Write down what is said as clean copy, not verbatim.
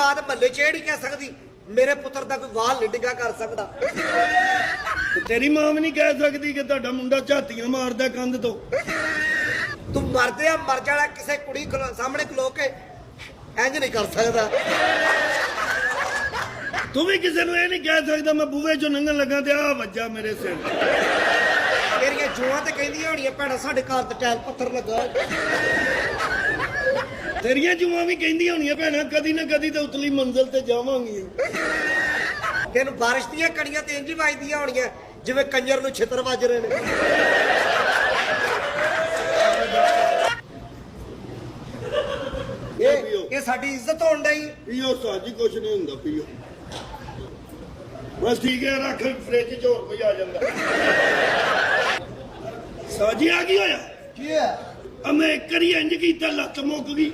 मां दे महल्ले च नहीं कह सकती मेरे पुत्र दा कोई वाल नहीं डिगा कर सकता। तेरी मां भी नहीं कह सकती कि तुहाडा मुंडा झातियां मारदा कंध तो। तू मरदे मर जाना किसी कुड़ी सामने खलो के इंज नहीं कर सकता। तू भी किसी नूं ये नहीं कह सकता मैं बूहे चों लंघण लगा ते आ वज्जा मेरे सिर। तेरियां जूआं ते कहंदियां होणियां भैणां साडे घर ते टैल पत्थर लगा। तेरियां जूआं भी कहंदियां होणियां भैणां कदी ना कदी ते उतली मंजिल ते जावांगी। तेनू बारिश दियां कड़ियां ते इंज ही वजदियां होणियां जिवें कंजर नूं छितर वज रहे ने। ये साडी इज्जत होण डई। पीओ साजी कुछ नहीं हुंदा पीओ बस ठीक है रख फ्रिज च होर कोई आ जांदा। साजी आ गई होया की है मैं एक करी इंज कीता लत्त मुक गई।